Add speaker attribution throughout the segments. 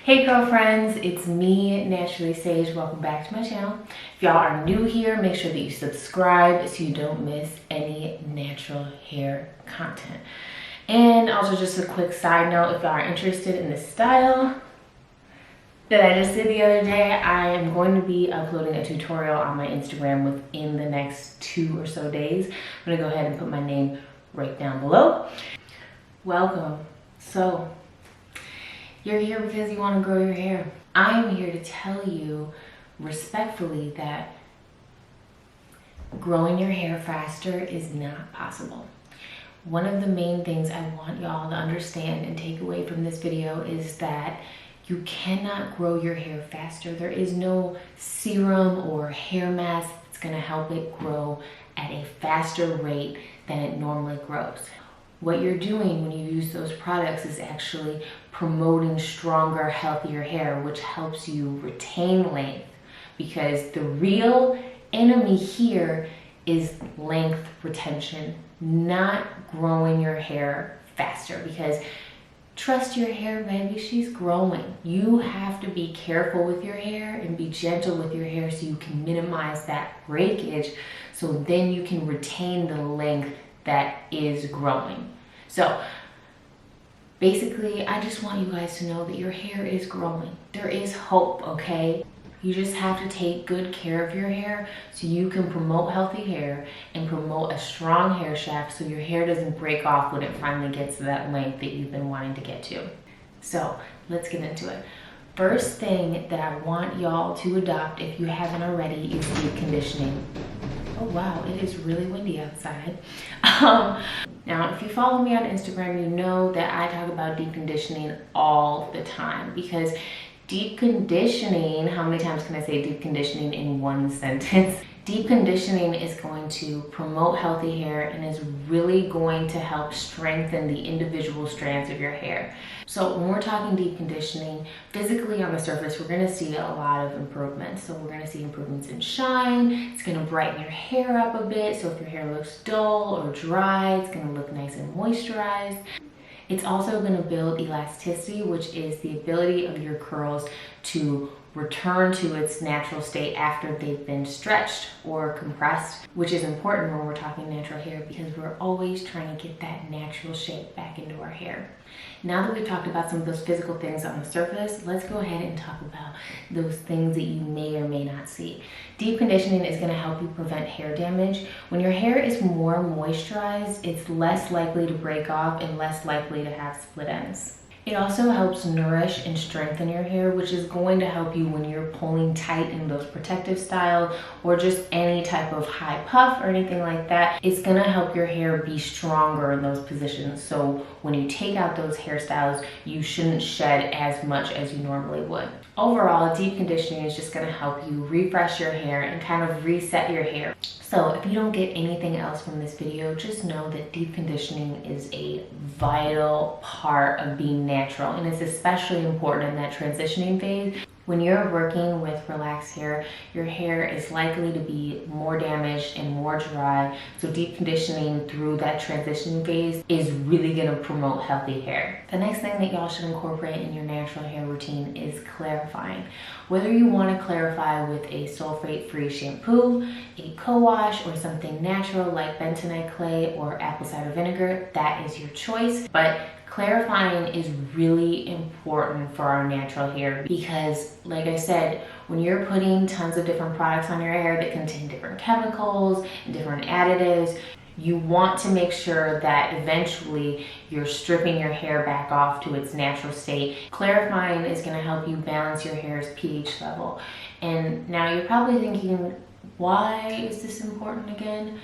Speaker 1: Hey girlfriends, it's me, Naturally Sage. Welcome back to my channel. If y'all are new here, make sure that you subscribe so you don't miss any natural hair content. And also just a quick side note, if y'all are interested in this style that I just did the other day, I am going to be uploading a tutorial on my Instagram within the next 2 or so days. I'm gonna go ahead and put my name right down below. Welcome. So, you're here because you want to grow your hair. I am here to tell you respectfully that growing your hair faster is not possible. One of the main things I want y'all to understand and take away from this video is that you cannot grow your hair faster. There is no serum or hair mask that's going to help it grow at a faster rate than it normally grows. What you're doing when you use those products is actually promoting stronger, healthier hair, which helps you retain length, because the real enemy here is length retention, not growing your hair faster. Because trust your hair, baby, she's growing. You have to be careful with your hair and be gentle with your hair so you can minimize that breakage, so then you can retain the length that is growing. So basically, I just want you guys to know that your hair is growing. There is hope, okay? You just have to take good care of your hair so you can promote healthy hair and promote a strong hair shaft so your hair doesn't break off when it finally gets to that length that you've been wanting to get to. So let's get into it. First thing that I want y'all to adopt, if you haven't already, is deep conditioning. Oh wow, it is really windy outside. Now, if you follow me on Instagram, you know that I talk about deep conditioning all the time, because deep conditioning, how many times can I say deep conditioning in one sentence? Deep conditioning is going to promote healthy hair and is really going to help strengthen the individual strands of your hair. So when we're talking deep conditioning, physically on the surface, we're gonna see a lot of improvements. So we're gonna see improvements in shine. It's gonna brighten your hair up a bit. So if your hair looks dull or dry, it's gonna look nice and moisturized. It's also gonna build elasticity, which is the ability of your curls to return to its natural state after they've been stretched or compressed, which is important when we're talking natural hair, because we're always trying to get that natural shape back into our hair. Now that we've talked about some of those physical things on the surface, let's go ahead and talk about those things that you may or may not see. Deep conditioning is going to help you prevent hair damage. When your hair is more moisturized, it's less likely to break off and less likely to have split ends. It also helps nourish and strengthen your hair, which is going to help you when you're pulling tight in those protective style or just any type of high puff or anything like that. It's gonna help your hair be stronger in those positions. So when you take out those hairstyles, you shouldn't shed as much as you normally would. Overall, deep conditioning is just gonna help you refresh your hair and kind of reset your hair. So if you don't get anything else from this video, just know that deep conditioning is a vital part of being natural, and it's especially important in that transitioning phase. When you're working with relaxed hair, your hair is likely to be more damaged and more dry. So deep conditioning through that transition phase is really gonna promote healthy hair. The next thing that y'all should incorporate in your natural hair routine is clarifying. Whether you wanna clarify with a sulfate-free shampoo, a co-wash, or something natural like bentonite clay or apple cider vinegar, that is your choice. But clarifying is really important for our natural hair because, like I said, when you're putting tons of different products on your hair that contain different chemicals and different additives, you want to make sure that eventually you're stripping your hair back off to its natural state. Clarifying is going to help you balance your hair's pH level. And now you're probably thinking, why is this important again?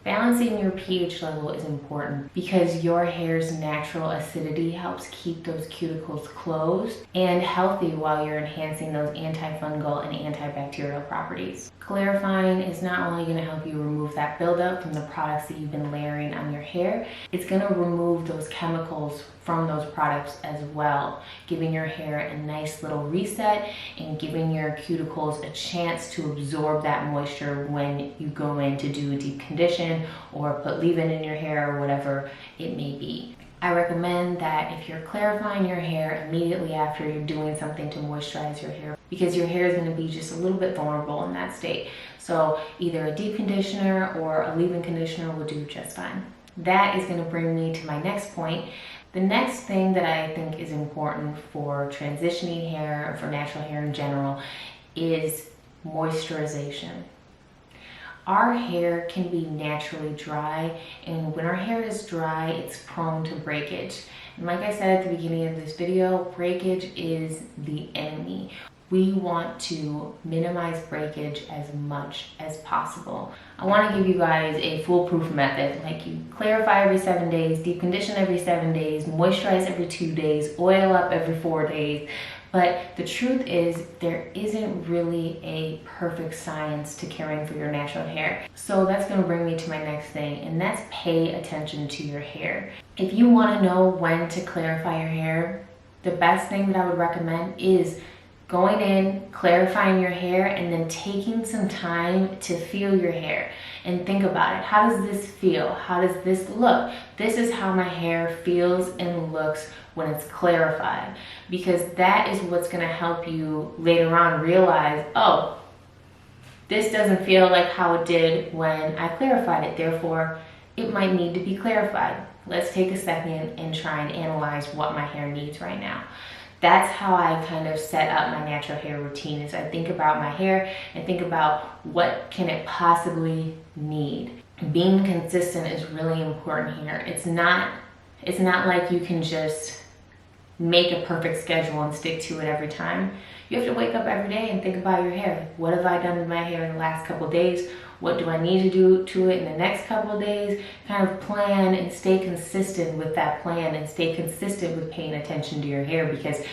Speaker 1: Balancing your pH level is important because your hair's natural acidity helps keep those cuticles closed and healthy while you're enhancing those antifungal and antibacterial properties. Clarifying is not only going to help you remove that buildup from the products that you've been layering on your hair, it's going to remove those chemicals from those products as well, giving your hair a nice little reset and giving your cuticles a chance to absorb that moisture when you go in to do a deep condition or put leave-in in your hair or whatever it may be. I recommend that if you're clarifying your hair immediately after you're doing something to moisturize your hair, because your hair is going to be just a little bit vulnerable in that state. So either a deep conditioner or a leave-in conditioner will do just fine. That is going to bring me to my next point. The next thing that I think is important for transitioning hair, or for natural hair in general, is moisturization. Our hair can be naturally dry, and when our hair is dry, it's prone to breakage. And like I said at the beginning of this video, breakage is the enemy. We want to minimize breakage as much as possible. I want to give you guys a foolproof method. Like, you clarify every 7 days, deep condition every 7 days, moisturize every 2 days, oil up every 4 days. But the truth is, there isn't really a perfect science to caring for your natural hair. So that's going to bring me to my next thing, and that's pay attention to your hair. If you want to know when to clarify your hair, the best thing that I would recommend is going in, clarifying your hair, and then taking some time to feel your hair and think about it. How does this feel? How does this look? This is how my hair feels and looks when it's clarified, because that is what's going to help you later on realize, oh, this doesn't feel like how it did when I clarified it, therefore it might need to be clarified. Let's take a second and try and analyze what my hair needs right now. That's how I kind of set up my natural hair routine. Is I think about my hair and think about what can it possibly need. Being consistent is really important here. It's not like you can just make a perfect schedule and stick to it every time. You have to wake up every day and think about your hair. What have I done with my hair in the last couple of days? What do I need to do to it in the next couple of days? Kind of plan and stay consistent with that plan, and stay consistent with paying attention to your hair, because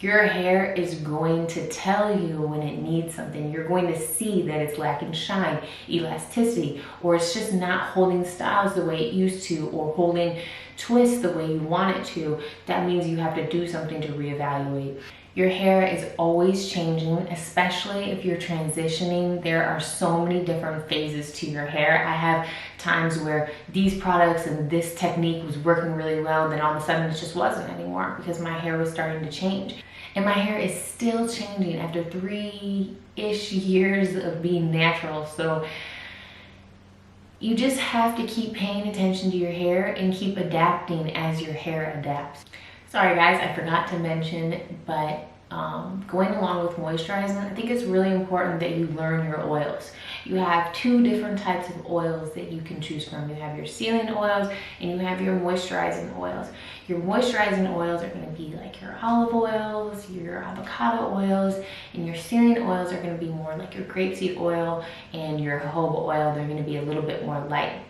Speaker 1: your hair is going to tell you when it needs something. You're going to see that it's lacking shine, elasticity, or it's just not holding styles the way it used to, or holding twists the way you want it to. That means you have to do something to reevaluate. Your hair is always changing, especially if you're transitioning. There are so many different phases to your hair. I have times where these products and this technique was working really well, then all of a sudden it just wasn't anymore because my hair was starting to change. And my hair is still changing after 3-ish years of being natural. So you just have to keep paying attention to your hair and keep adapting as your hair adapts. Sorry guys, I forgot to mention, but going along with moisturizing, I think it's really important that you learn your oils. You have 2 different types of oils that you can choose from. You have your sealing oils and you have your moisturizing oils. Your moisturizing oils are going to be like your olive oils, your avocado oils, and your sealing oils are going to be more like your grapeseed oil and your jojoba oil. They're going to be a little bit more light.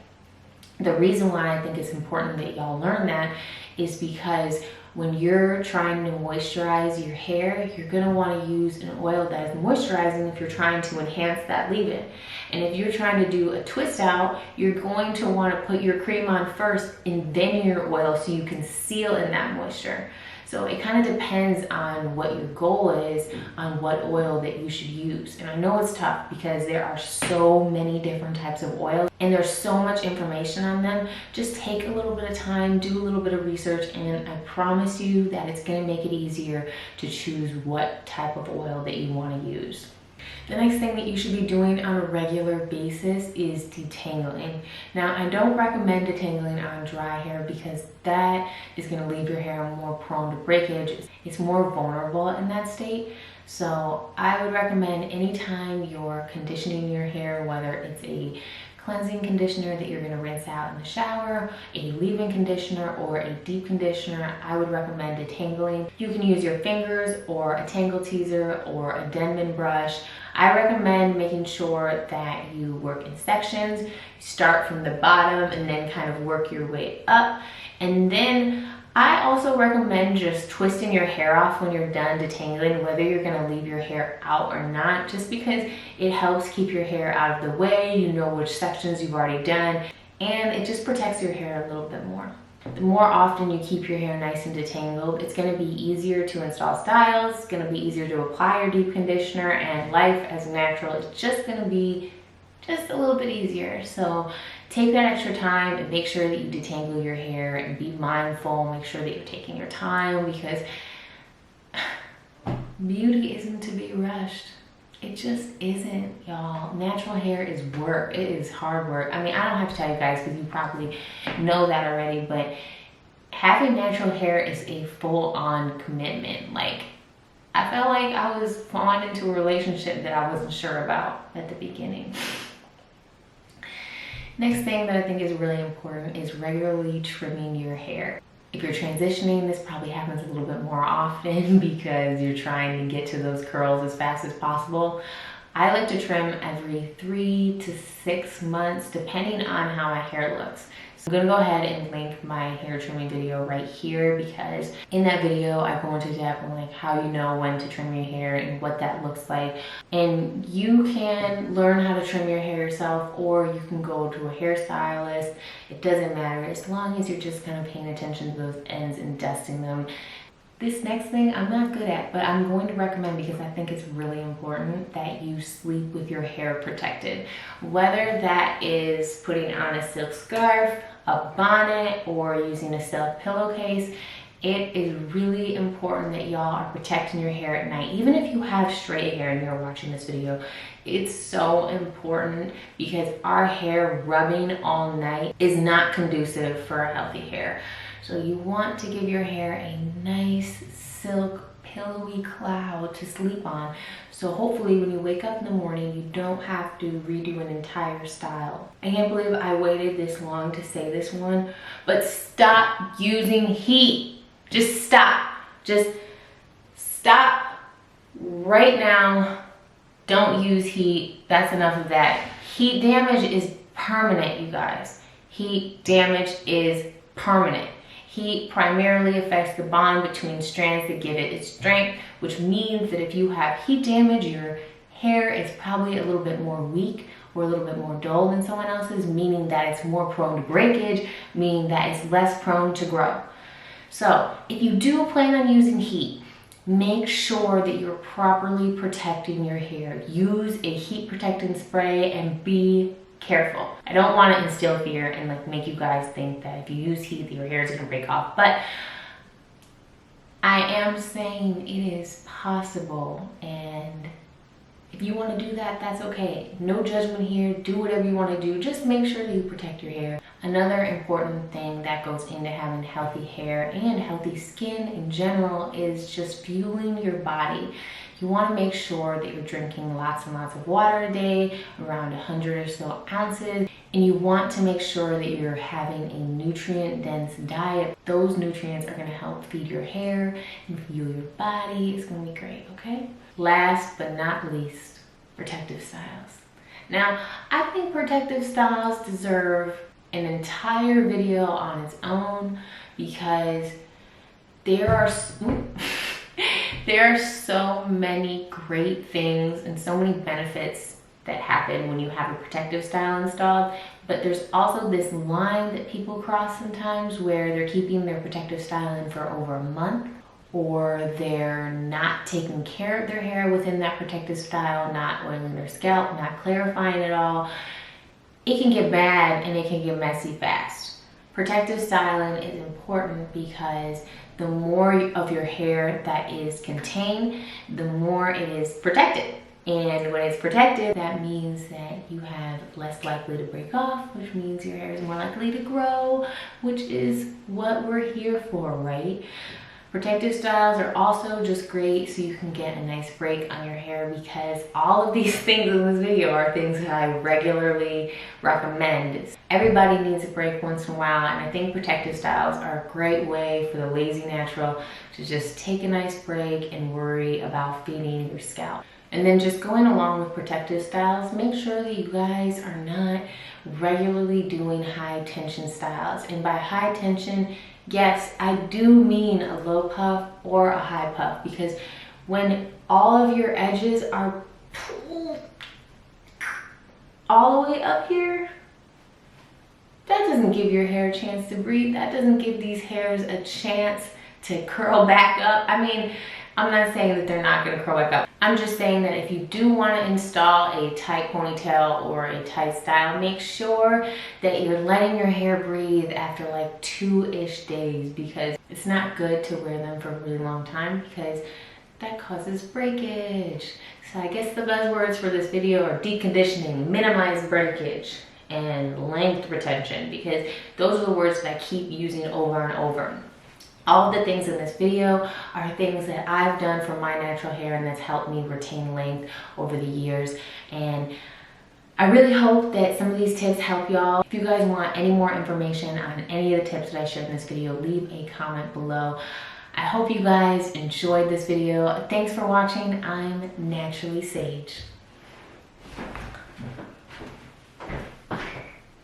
Speaker 1: The reason why I think it's important that y'all learn that is because when you're trying to moisturize your hair, you're going to want to use an oil that is moisturizing if you're trying to enhance that leave-in. And if you're trying to do a twist out, you're going to want to put your cream on first and then your oil so you can seal in that moisture. So it kind of depends on what your goal is, on what oil that you should use. And I know it's tough because there are so many different types of oils and there's so much information on them. Just take a little bit of time, do a little bit of research, and I promise you that it's going to make it easier to choose what type of oil that you want to use. The next thing that you should be doing on a regular basis is detangling. Now, I don't recommend detangling on dry hair because that is going to leave your hair more prone to breakage. It's more vulnerable in that state. So I would recommend anytime you're conditioning your hair, whether it's a cleansing conditioner that you're going to rinse out in the shower, a leave-in conditioner, or a deep conditioner, I would recommend detangling. You can use your fingers or a tangle teaser or a Denman brush. I recommend making sure that you work in sections. Start from the bottom and then kind of work your way up. And then I also recommend just twisting your hair off when you're done detangling, whether you're going to leave your hair out or not, just because it helps keep your hair out of the way. You know which sections you've already done, and it just protects your hair a little bit more. The more often you keep your hair nice and detangled, it's going to be easier to install styles, it's going to be easier to apply your deep conditioner, and life as natural is just going to be just a little bit easier. So take that extra time and make sure that you detangle your hair and be mindful. Make sure that you're taking your time, because beauty isn't to be rushed. It just isn't, y'all. Natural hair is work. It is hard work. I mean, I don't have to tell you guys because you probably know that already, but having natural hair is a full-on commitment. Like, I felt like I was falling into a relationship that I wasn't sure about at the beginning. Next thing that I think is really important is regularly trimming your hair. If you're transitioning, this probably happens a little bit more often because you're trying to get to those curls as fast as possible. I like to trim every 3 to 6 months, depending on how my hair looks. So I'm gonna go ahead and link my hair trimming video right here, because in that video I go into depth on like how you know when to trim your hair and what that looks like. And you can learn how to trim your hair yourself, or you can go to a hairstylist. It doesn't matter, as long as you're just kind of paying attention to those ends and dusting them. This next thing I'm not good at, but I'm going to recommend because I think it's really important that you sleep with your hair protected. Whether that is putting on a silk scarf, a bonnet, or using a silk pillowcase, it is really important that y'all are protecting your hair at night. Even if you have straight hair and you're watching this video, it's so important, because our hair rubbing all night is not conducive for a healthy hair. So you want to give your hair a nice silk pillowy cloud to sleep on. So hopefully when you wake up in the morning, you don't have to redo an entire style. I can't believe I waited this long to say this one, but stop using heat. Just stop. Just stop right now. Don't use heat. That's enough of that. Heat damage is permanent, you guys. Heat damage is permanent. Heat primarily affects the bond between strands that give it its strength, which means that if you have heat damage, your hair is probably a little bit more weak or a little bit more dull than someone else's, meaning that it's more prone to breakage, meaning that it's less prone to grow. So if you do plan on using heat, make sure that you're properly protecting your hair. Use a heat protectant spray and be careful. I don't want to instill fear and like make you guys think that if you use heat, your hair is going to break off, but I am saying it is possible, and if you want to do that, that's okay. No judgment here. Do whatever you want to do. Just make sure that you protect your hair. Another important thing that goes into having healthy hair and healthy skin in general is just fueling your body. You want to make sure that you're drinking lots and lots of water a day, around 100 or so ounces, and you want to make sure that you're having a nutrient-dense diet. Those nutrients are going to help feed your hair and fuel your body. It's going to be great, okay? Last but not least, protective styles. Now, I think protective styles deserve an entire video on its own, because there are so many great things and so many benefits that happen when you have a protective style installed, but there's also this line that people cross sometimes where they're keeping their protective style in for over a month, or they're not taking care of their hair within that protective style, not oiling their scalp, not clarifying at all. It can get bad and it can get messy fast. Protective styling is important because the more of your hair that is contained, the more it is protected. And when it's protected, that means that you have less likely to break off, which means your hair is more likely to grow, which is what we're here for, right? Protective styles are also just great so you can get a nice break on your hair, because all of these things in this video are things that I regularly recommend. Everybody needs a break once in a while, and I think protective styles are a great way for the lazy natural to just take a nice break and worry about feeding your scalp. And then just going along with protective styles, make sure that you guys are not regularly doing high tension styles. And by high tension, yes, I do mean a low puff or a high puff, because when all of your edges are pulled all the way up here, that doesn't give your hair a chance to breathe. That doesn't give these hairs a chance to curl back up. I mean, I'm not saying that they're not gonna curl back up. I'm just saying that if you do wanna install a tight ponytail or a tight style, make sure that you're letting your hair breathe after like 2-ish days, because it's not good to wear them for a really long time because that causes breakage. So I guess the buzzwords for this video are deconditioning, minimize breakage, and length retention, because those are the words that I keep using over and over. All of the things in this video are things that I've done for my natural hair and that's helped me retain length over the years. And I really hope that some of these tips help y'all. If you guys want any more information on any of the tips that I shared in this video, leave a comment below. I hope you guys enjoyed this video. Thanks for watching. I'm Naturally Sage.